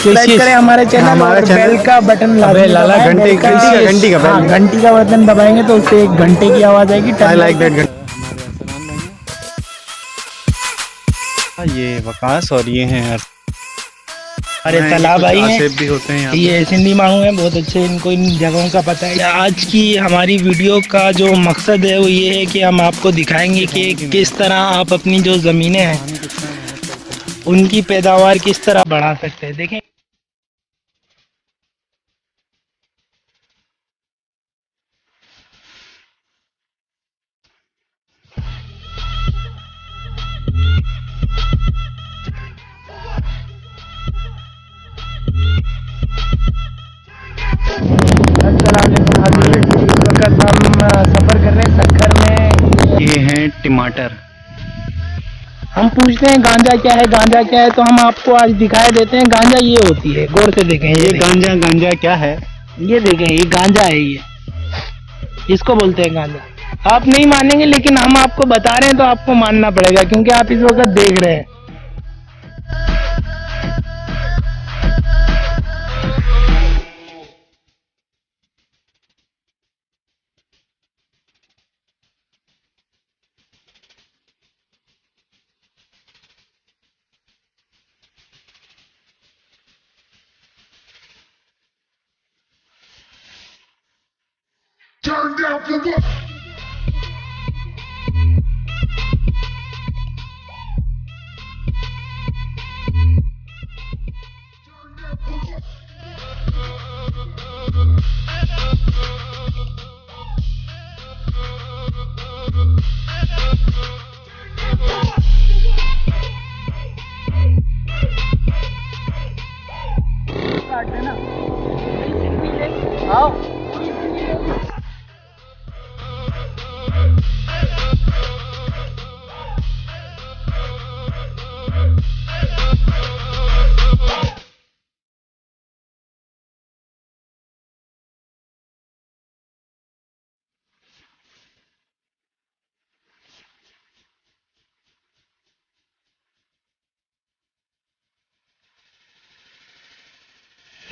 Subscribe करें हमारे channel और बेल का बटन लाला घंटी का घंटी का बटन दबाएंगे तो उससे एक घंटे की आवाज आएगी। I like that. ये वकास और ये हैं अरे तालाब आई हैं, भी होते हैं ये सिंधी मांगू हैं, बहुत अच्छे, इनको इन जगहों का पता है। आज की हमारी वीडियो का जो मकसद है वो ये है कि हम आपको दिखाएंगे कि किस तरह आप अपनी जो ज़मीनें हैं उनकी पैदावार किस तरह बढ़ा सकते हैं। देखें वक्त हम सफ़र कर रहे हैं सक्कर में। ये हैं टमाटर। हम पूछते हैं गांजा क्या है, गांजा क्या है, तो हम आपको आज दिखाई देते हैं गांजा ये होती है। गौर से देखें, ये गांजा क्या है, ये देखें, ये गांजा है, ये इसको बोलते हैं गांजा। आप नहीं मानेंगे लेकिन हम आपको बता रहे हैं तो आपको मानना पड़ेगा क्योंकि आप इस वक्त देख रहे हैं। Turn down for what?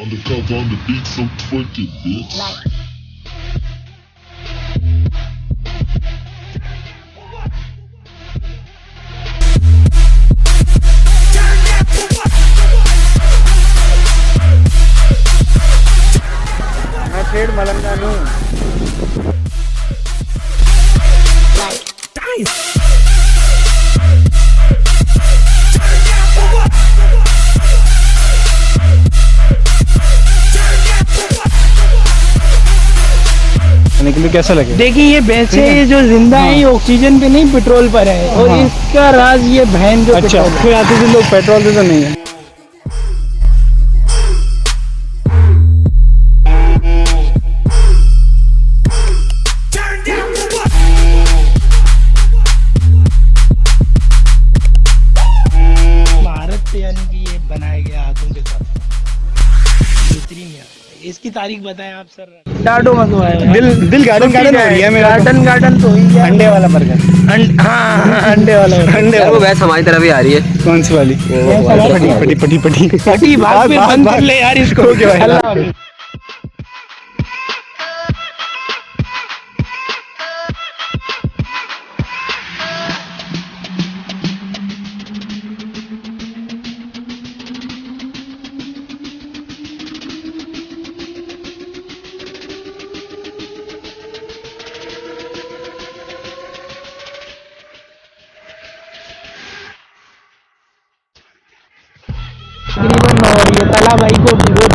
Undercover on the beat, so twerk it, bitch. मैं पेड़ मलंगा नू के लिए कैसा लगे। देखिए ये भैंसे ये जो जिंदा है ये ऑक्सीजन पे नहीं पेट्रोल पर है और इसका राज ये बहन जो अच्छा फिर आते थे लोग पेट्रोल पे तो नहीं है। भारत पे यानी कि ये बनाया गया हाथों के साथ बेहतरीन है। इसकी तारीख बताएं आप सर। डाडो मजो है, दिल गार्डन हो गया मेरा। गार्डन तो ही है। अंडे वाला बर्गर। हाँ अंडे वाला वो वैसे हमारी तरफ ही आ रही है। कौन सी वाली? पटी भाग पे बंद कर ले यार इसको। अल्लाह हाफिज़। तकरीबन 9 हो रही है। ताला भाई को वीडियो